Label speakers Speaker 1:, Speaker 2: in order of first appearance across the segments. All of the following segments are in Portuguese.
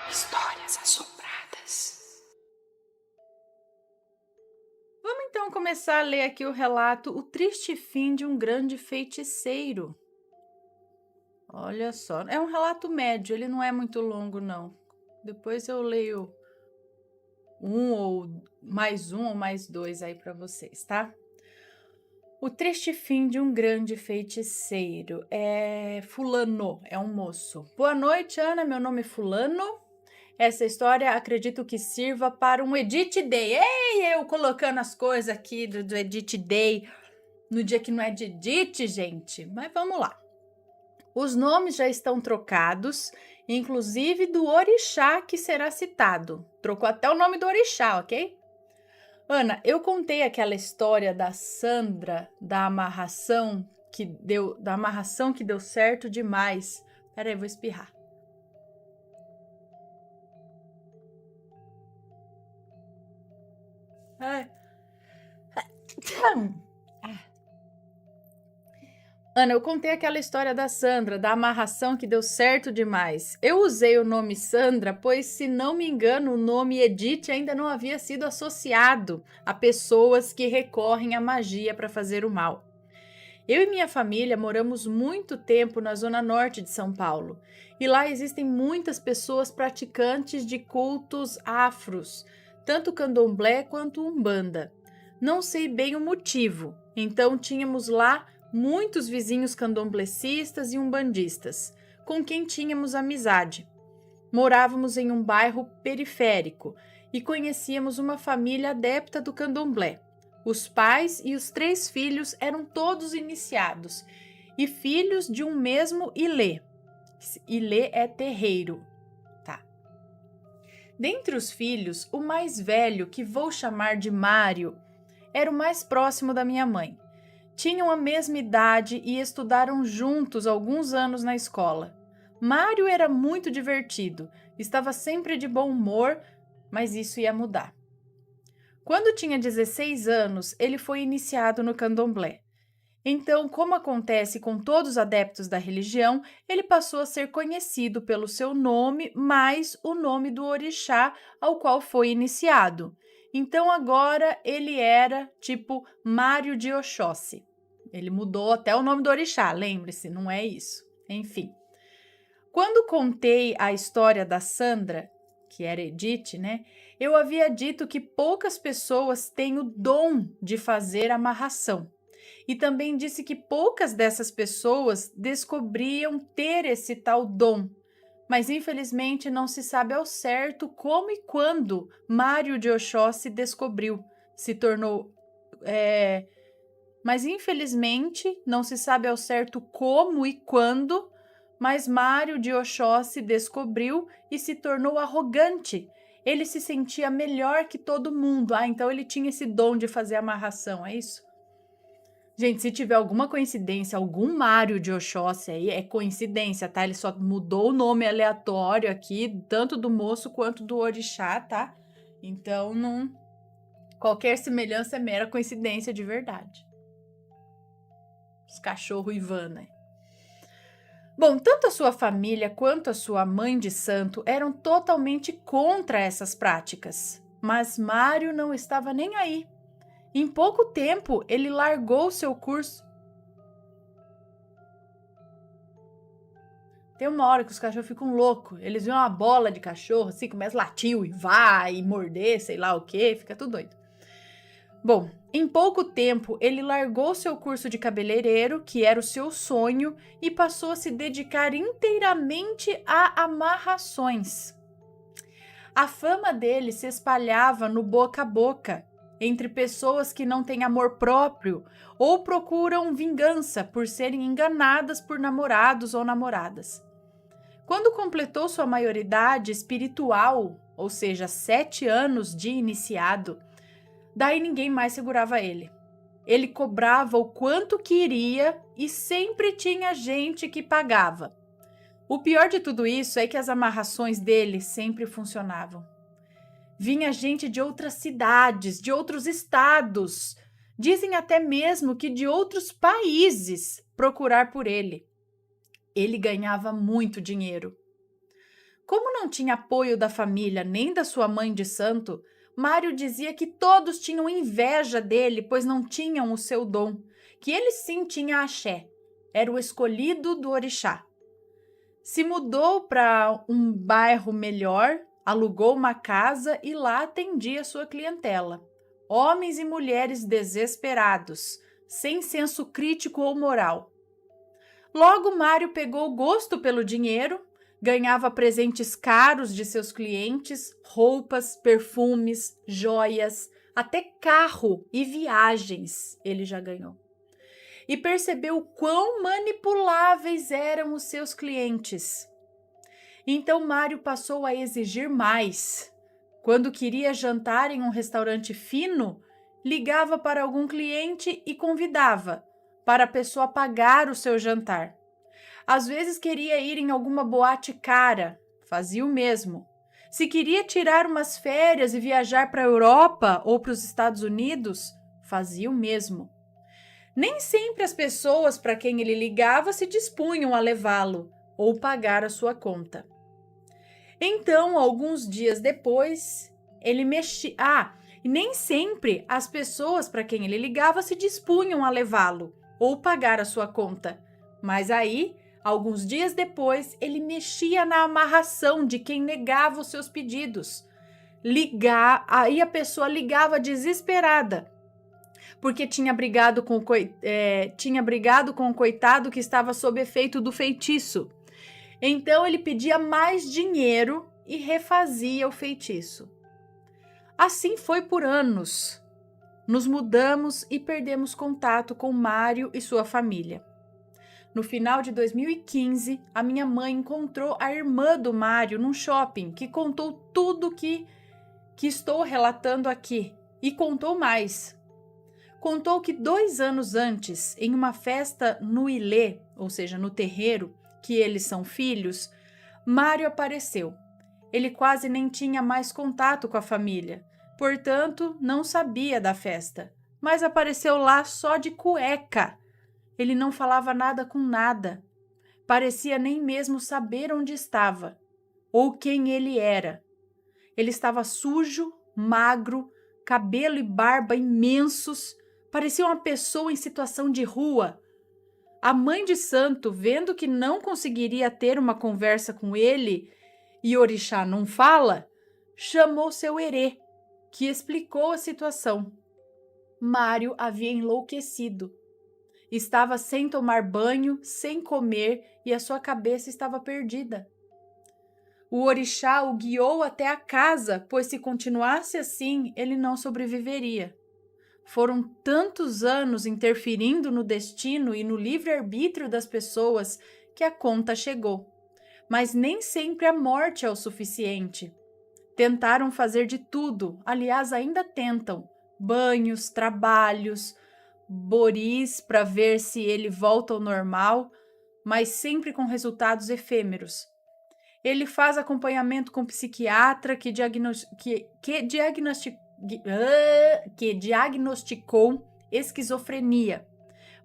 Speaker 1: Histórias assombradas. Vamos então começar a ler aqui o relato O Triste Fim de um Grande Feiticeiro. Olha só, é um relato médio, ele não é muito longo não. Depois eu leio um ou mais dois aí para vocês, tá? O Triste Fim de um Grande Feiticeiro. Fulano, é um moço. Boa noite, Ana, meu nome é Fulano. Essa história acredito que sirva para um Edit Day. Ei, eu colocando as coisas aqui do Edit Day no dia que não é de Edit, gente. Mas vamos lá. Os nomes já estão trocados, inclusive do orixá que será citado. Trocou até o nome do orixá, ok? Ana, eu contei aquela história da Sandra, da amarração que deu certo demais. Peraí, vou espirrar. Ana, eu contei aquela história da Sandra, da amarração que deu certo demais. Eu usei o nome Sandra, pois, se não me engano, o nome Edith ainda não havia sido associado a pessoas que recorrem à magia para fazer o mal. Eu e minha família moramos muito tempo na zona norte de São Paulo, e lá existem muitas pessoas praticantes de cultos afros, tanto candomblé quanto umbanda. Não sei bem o motivo, então tínhamos lá muitos vizinhos candomblecistas e umbandistas, com quem tínhamos amizade. Morávamos em um bairro periférico e conhecíamos uma família adepta do candomblé. Os pais e os 3 filhos eram todos iniciados e filhos de um mesmo Ilê. Ilê é terreiro, tá? Dentre os filhos, o mais velho, que vou chamar de Mário, era o mais próximo da minha mãe. Tinham a mesma idade e estudaram juntos alguns anos na escola. Mário era muito divertido, estava sempre de bom humor, mas isso ia mudar. Quando tinha 16 anos, ele foi iniciado no candomblé. Então, como acontece com todos os adeptos da religião, ele passou a ser conhecido pelo seu nome, mais o nome do orixá ao qual foi iniciado. Então, agora ele era tipo Mário de Oxóssi. Ele mudou até o nome do orixá, lembre-se, não é isso. Enfim. Quando contei a história da Sandra, que era Edith, né? Eu havia dito que poucas pessoas têm o dom de fazer amarração. E também disse que poucas dessas pessoas descobriam ter esse tal dom. Mas infelizmente não se sabe ao certo como e quando Mário de Oxóssi descobriu, se tornou... Mas infelizmente não se sabe ao certo como e quando, mas Mário de Oxóssi descobriu e se tornou arrogante. Ele se sentia melhor que todo mundo. Então ele tinha esse dom de fazer amarração, é isso? Gente, se tiver alguma coincidência, algum Mário de Oxóssi aí, é coincidência, tá? Ele só mudou o nome aleatório aqui, tanto do moço quanto do orixá, tá? Então, não... qualquer semelhança é mera coincidência de verdade. Os cachorros Ivan, né? Bom, tanto a sua família quanto a sua mãe de santo eram totalmente contra essas práticas. Mas Mário não estava nem aí. Em pouco tempo, ele largou seu curso. Tem uma hora que os cachorros ficam loucos. Eles veem uma bola de cachorro, assim, começa a latir e vai, e morder, sei lá o quê, fica tudo doido. Bom, em pouco tempo, ele largou seu curso de cabeleireiro, que era o seu sonho, e passou a se dedicar inteiramente a amarrações. A fama dele se espalhava no boca a boca, entre pessoas que não têm amor próprio ou procuram vingança por serem enganadas por namorados ou namoradas. Quando completou sua maioridade espiritual, ou seja, 7 anos de iniciado, daí ninguém mais segurava ele. Ele cobrava o quanto queria e sempre tinha gente que pagava. O pior de tudo isso é que as amarrações dele sempre funcionavam. Vinha gente de outras cidades, de outros estados, dizem até mesmo que de outros países procurar por ele. Ele ganhava muito dinheiro. Como não tinha apoio da família nem da sua mãe de santo, Mário dizia que todos tinham inveja dele, pois não tinham o seu dom, que ele sim tinha axé, era o escolhido do orixá. Se mudou para um bairro melhor, alugou uma casa e lá atendia sua clientela. Homens e mulheres desesperados, sem senso crítico ou moral. Logo, Mário pegou gosto pelo dinheiro, ganhava presentes caros de seus clientes, roupas, perfumes, joias, até carro e viagens ele já ganhou. E percebeu quão manipuláveis eram os seus clientes. Então Mário passou a exigir mais. Quando queria jantar em um restaurante fino, ligava para algum cliente e convidava, para a pessoa pagar o seu jantar. Às vezes queria ir em alguma boate cara, fazia o mesmo. Se queria tirar umas férias e viajar para a Europa ou para os Estados Unidos, fazia o mesmo. Nem sempre as pessoas para quem ele ligava se dispunham a levá-lo ou pagar a sua conta. Então, alguns dias depois, ele mexia. E nem sempre as pessoas para quem ele ligava se dispunham a levá-lo ou pagar a sua conta. Mas aí, alguns dias depois, ele mexia na amarração de quem negava os seus pedidos. Aí a pessoa ligava desesperada, porque tinha brigado com o coitado que estava sob efeito do feitiço. Então ele pedia mais dinheiro e refazia o feitiço. Assim foi por anos. Nos mudamos e perdemos contato com Mário e sua família. No final de 2015, a minha mãe encontrou a irmã do Mário num shopping que contou tudo que estou relatando aqui e contou mais. Contou que 2 anos antes, em uma festa no Ilê, ou seja, no terreiro, que eles são filhos, Mário apareceu. Ele quase nem tinha mais contato com a família, portanto, não sabia da festa, mas apareceu lá só de cueca. Ele não falava nada com nada. Parecia nem mesmo saber onde estava, ou quem ele era. Ele estava sujo, magro, cabelo e barba imensos, parecia uma pessoa em situação de rua. A mãe de santo, vendo que não conseguiria ter uma conversa com ele e orixá não fala, chamou seu herê, que explicou a situação. Mário havia enlouquecido. Estava sem tomar banho, sem comer e a sua cabeça estava perdida. O orixá o guiou até a casa, pois se continuasse assim, ele não sobreviveria. Foram tantos anos interferindo no destino e no livre-arbítrio das pessoas que a conta chegou. Mas nem sempre a morte é o suficiente. Tentaram fazer de tudo, aliás, ainda tentam. Banhos, trabalhos, boris para ver se ele volta ao normal, mas sempre com resultados efêmeros. Ele faz acompanhamento com psiquiatra que diagnosticou esquizofrenia.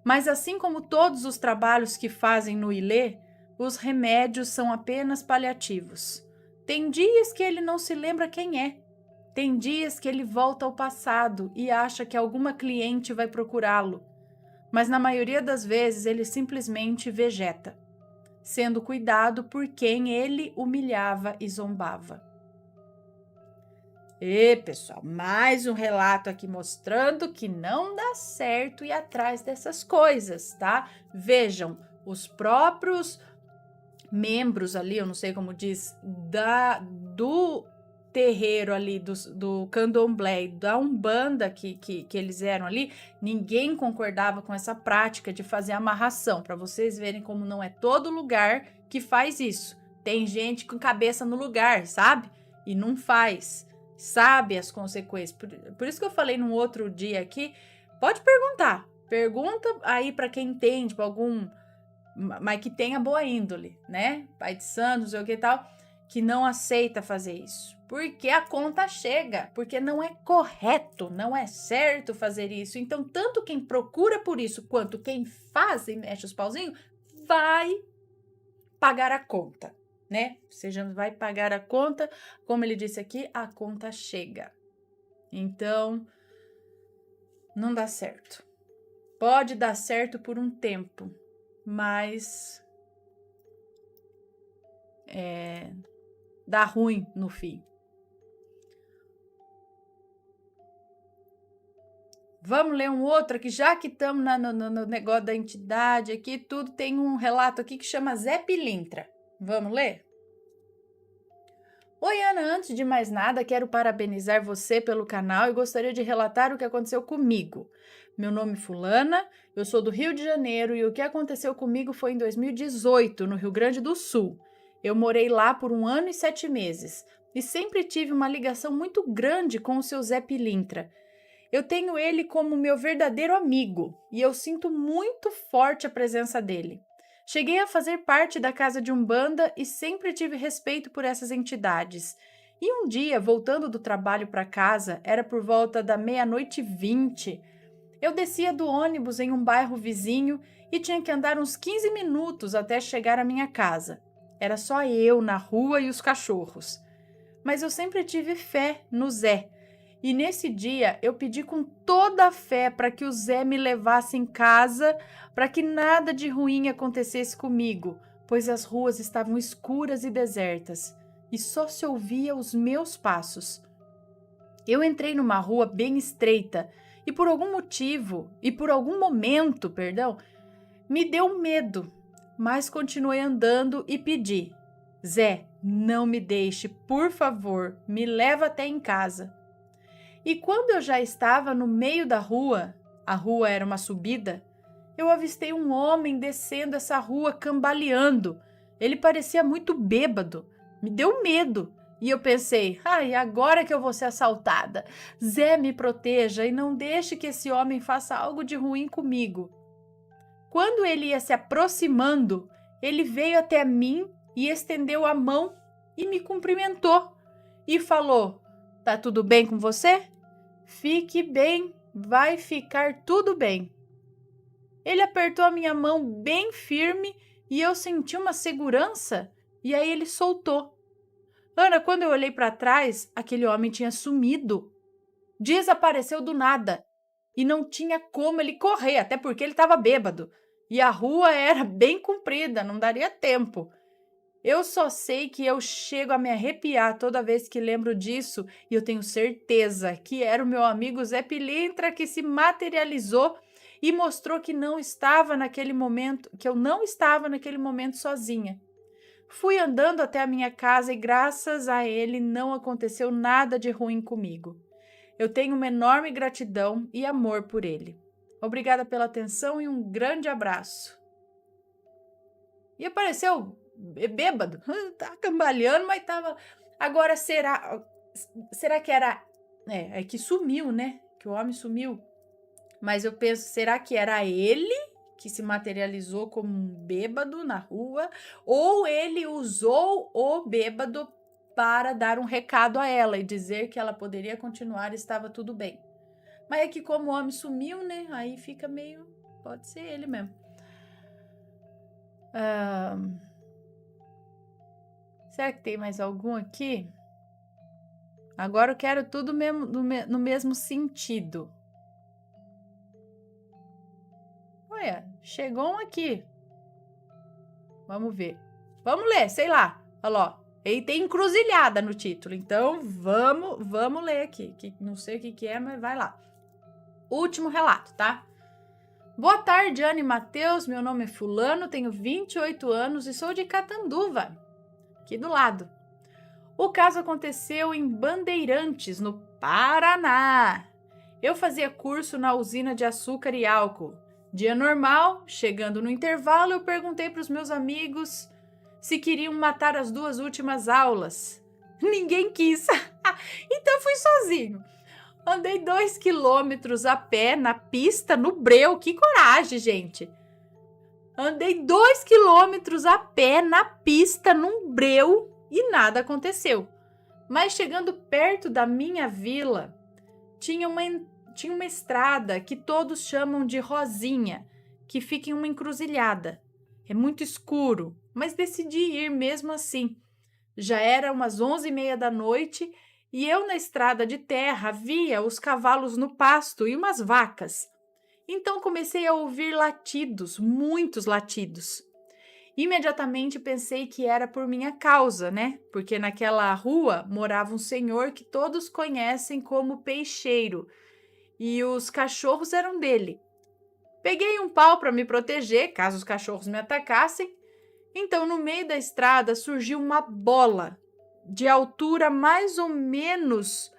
Speaker 1: Mas assim como todos os trabalhos que fazem no Ilê, os remédios são apenas paliativos. Tem dias que ele não se lembra quem é. Tem dias que ele volta ao passado e acha que alguma cliente vai procurá-lo. Mas na maioria das vezes ele simplesmente vegeta, sendo cuidado por quem ele humilhava e zombava. E, pessoal, mais um relato aqui mostrando que não dá certo ir atrás dessas coisas, tá? Vejam, os próprios membros ali, eu não sei como diz, do terreiro ali, do candomblé, da umbanda que eles eram ali, ninguém concordava com essa prática de fazer amarração, para vocês verem como não é todo lugar que faz isso. Tem gente com cabeça no lugar, sabe? E não faz, sabe as consequências. Por isso que eu falei num outro dia aqui, pode pergunta aí para quem entende, para algum, mas que tenha boa índole, né? Pai de santo, não sei o que e tal, que não aceita fazer isso. Porque a conta chega, porque não é correto, não é certo fazer isso. Então, tanto quem procura por isso, quanto quem faz e mexe os pauzinhos, vai pagar a conta, né? Você já vai pagar a conta, como ele disse aqui, a conta chega. Então, não dá certo. Pode dar certo por um tempo, mas dá ruim no fim. Vamos ler um outro aqui, já que estamos no negócio da entidade aqui, tudo tem um relato aqui que chama Zé Pilintra. Vamos ler? Oi, Ana, antes de mais nada, quero parabenizar você pelo canal e gostaria de relatar o que aconteceu comigo. Meu nome é Fulana, eu sou do Rio de Janeiro e o que aconteceu comigo foi em 2018, no Rio Grande do Sul. Eu morei lá por 1 ano e 7 meses e sempre tive uma ligação muito grande com o seu Zé Pilintra. Eu tenho ele como meu verdadeiro amigo e eu sinto muito forte a presença dele. Cheguei a fazer parte da casa de Umbanda e sempre tive respeito por essas entidades. E um dia, voltando do trabalho para casa, era por volta da 00:20, eu descia do ônibus em um bairro vizinho e tinha que andar uns 15 minutos até chegar à minha casa. Era só eu na rua e os cachorros. Mas eu sempre tive fé no Zé. E nesse dia eu pedi com toda a fé para que o Zé me levasse em casa, para que nada de ruim acontecesse comigo, pois as ruas estavam escuras e desertas, e só se ouvia os meus passos. Eu entrei numa rua bem estreita, e por algum momento, me deu medo, mas continuei andando e pedi: Zé, não me deixe, por favor, me leva até em casa. E quando eu já estava no meio da rua, a rua era uma subida, eu avistei um homem descendo essa rua cambaleando. Ele parecia muito bêbado. Me deu medo. E eu pensei, agora que eu vou ser assaltada. Zé, me proteja e não deixe que esse homem faça algo de ruim comigo. Quando ele ia se aproximando, ele veio até mim e estendeu a mão e me cumprimentou. E falou, tá tudo bem com você? Fique bem, vai ficar tudo bem. Ele apertou a minha mão bem firme e eu senti uma segurança e aí ele soltou. Ana, quando eu olhei para trás, aquele homem tinha sumido. Desapareceu do nada e não tinha como ele correr, até porque ele estava bêbado. E a rua era bem comprida, não daria tempo. Eu só sei que eu chego a me arrepiar toda vez que lembro disso e eu tenho certeza que era o meu amigo Zé Pilintra que se materializou e mostrou que eu não estava naquele momento sozinha. Fui andando até a minha casa e graças a ele não aconteceu nada de ruim comigo. Eu tenho uma enorme gratidão e amor por ele. Obrigada pela atenção e um grande abraço. E apareceu bêbado, tá cambaleando, mas tava... Agora, será que era... É que sumiu, né? Que o homem sumiu. Mas eu penso, será que era ele que se materializou como um bêbado na rua? Ou ele usou o bêbado para dar um recado a ela e dizer que ela poderia continuar e estava tudo bem? Mas é que como o homem sumiu, né? Aí fica meio... Pode ser ele mesmo. Será que tem mais algum aqui? Agora eu quero tudo mesmo, no mesmo sentido. Olha, chegou um aqui. Vamos ver. Vamos ler, sei lá. Olha lá. Ele tem encruzilhada no título. Então, vamos ler aqui. Que não sei o que é, mas vai lá. Último relato, tá? Boa tarde, Ana e Matheus. Meu nome é Fulano, tenho 28 anos e sou de Catanduva, aqui do lado. O caso aconteceu em Bandeirantes, no Paraná. Eu fazia curso na usina de açúcar e álcool. Dia normal, chegando no intervalo, eu perguntei para os meus amigos se queriam matar as 2 últimas aulas. Ninguém quis. Então fui sozinho. Andei 2 quilômetros a pé na pista, no breu. Que coragem, gente. Andei 2 quilômetros a pé na pista, num breu, e nada aconteceu. Mas chegando perto da minha vila, tinha uma estrada que todos chamam de Rosinha, que fica em uma encruzilhada. É muito escuro, mas decidi ir mesmo assim. Já era umas 11h30 da noite e eu na estrada de terra via os cavalos no pasto e umas vacas. Então comecei a ouvir latidos, muitos latidos. Imediatamente pensei que era por minha causa, né? Porque naquela rua morava um senhor que todos conhecem como Peixeiro e os cachorros eram dele. Peguei um pau para me proteger, caso os cachorros me atacassem. Então, no meio da estrada surgiu uma bola de altura mais ou menos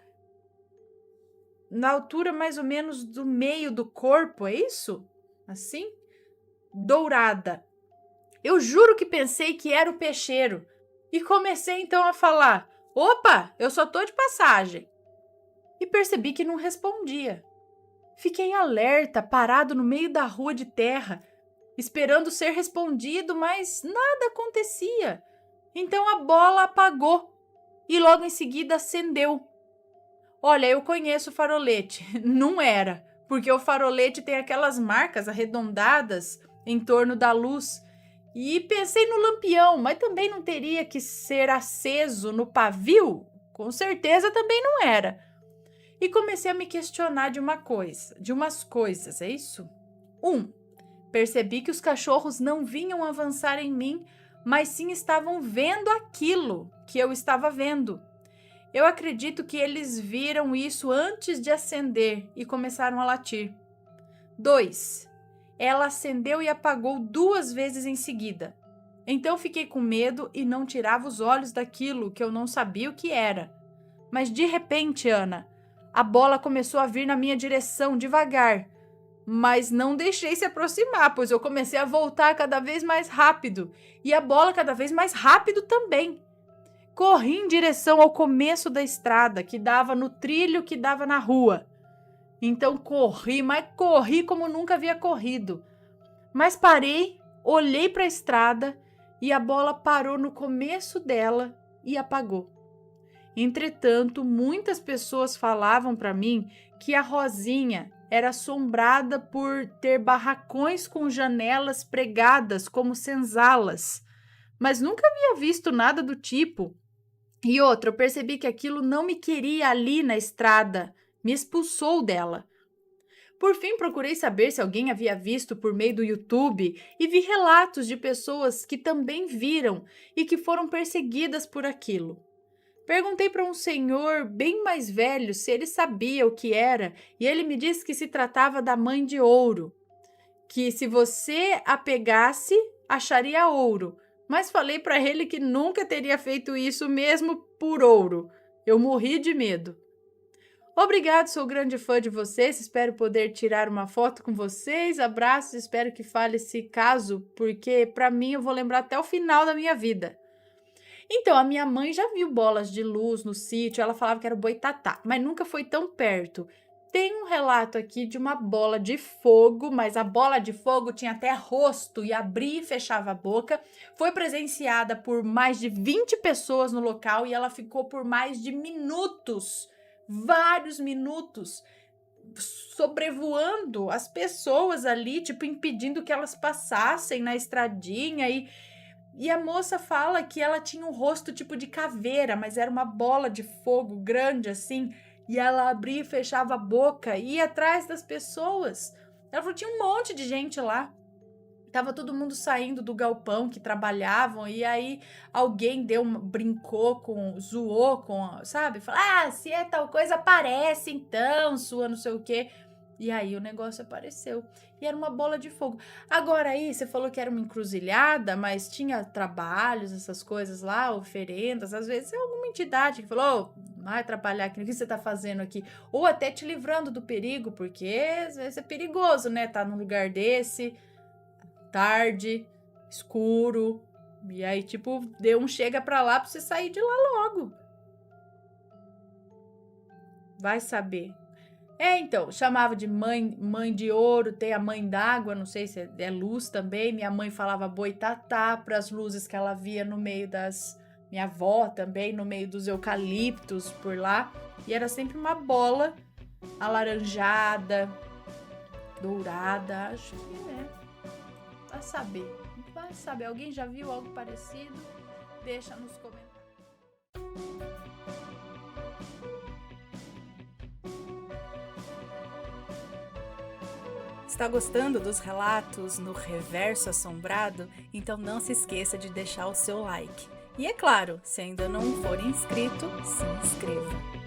Speaker 1: do meio do corpo, é isso? Assim? Dourada. Eu juro que pensei que era o peixeiro e comecei então a falar: "Opa, eu só tô de passagem." E percebi que não respondia. Fiquei alerta, parado no meio da rua de terra, esperando ser respondido, mas nada acontecia. Então a bola apagou e logo em seguida acendeu. Olha, eu conheço o farolete. Não era, porque o farolete tem aquelas marcas arredondadas em torno da luz. E pensei no lampião, mas também não teria que ser aceso no pavio? Com certeza também não era. E comecei a me questionar de umas coisas, é isso? 1. Percebi que os cachorros não vinham avançar em mim, mas sim estavam vendo aquilo que eu estava vendo. Eu acredito que eles viram isso antes de acender e começaram a latir. 2. Ela acendeu e apagou 2 vezes em seguida. Então fiquei com medo e não tirava os olhos daquilo que eu não sabia o que era. Mas de repente, Ana, a bola começou a vir na minha direção devagar, mas não deixei se aproximar, pois eu comecei a voltar cada vez mais rápido e a bola cada vez mais rápido também. Corri em direção ao começo da estrada, que dava no trilho que dava na rua. Então corri, mas corri como nunca havia corrido. Mas parei, olhei para a estrada e a bola parou no começo dela e apagou. Entretanto, muitas pessoas falavam para mim que a Rosinha era assombrada por ter barracões com janelas pregadas como senzalas, mas nunca havia visto nada do tipo. E outra, eu percebi que aquilo não me queria ali na estrada, me expulsou dela. Por fim, procurei saber se alguém havia visto por meio do YouTube e vi relatos de pessoas que também viram e que foram perseguidas por aquilo. Perguntei para um senhor bem mais velho se ele sabia o que era e ele me disse que se tratava da mãe de ouro, que se você a pegasse, acharia ouro, mas falei para ele que nunca teria feito isso mesmo por ouro. Eu morri de medo. Obrigado, sou grande fã de vocês, espero poder tirar uma foto com vocês, abraços, espero que fale esse caso, porque para mim eu vou lembrar até o final da minha vida. Então, a minha mãe já viu bolas de luz no sítio, ela falava que era o boitatá, mas nunca foi tão perto. Tem um relato aqui de uma bola de fogo, mas a bola de fogo tinha até rosto e abria e fechava a boca. Foi presenciada por mais de 20 pessoas no local e ela ficou por mais de minutos, vários minutos, sobrevoando as pessoas ali, tipo, impedindo que elas passassem na estradinha e a moça fala que ela tinha um rosto tipo de caveira, mas era uma bola de fogo grande assim, e ela abria e fechava a boca e ia atrás das pessoas. Ela falou que tinha um monte de gente lá. Tava todo mundo saindo do galpão que trabalhavam, e aí alguém zoou com, sabe? Falou, se é tal coisa, aparece então, sua não sei o quê. E aí o negócio apareceu. E era uma bola de fogo. Agora aí, você falou que era uma encruzilhada, mas tinha trabalhos, essas coisas lá, oferendas. Às vezes é alguma entidade que falou, vai trabalhar aqui, o que você tá fazendo aqui? Ou até te livrando do perigo, porque às vezes é perigoso, né? Tá num lugar desse, tarde, escuro. E aí, tipo, deu um chega pra lá pra você sair de lá logo. Vai saber. Então, chamava de mãe de ouro, tem a mãe d'água, não sei se é luz também. Minha mãe falava boitatá para as luzes que ela via no meio minha avó também, no meio dos eucaliptos por lá. E era sempre uma bola alaranjada, dourada, acho que vai saber. Alguém já viu algo parecido? Deixa nos comentários.
Speaker 2: Está gostando dos relatos no Reverso Assombrado? Então não se esqueça de deixar o seu like. E é claro, se ainda não for inscrito, se inscreva.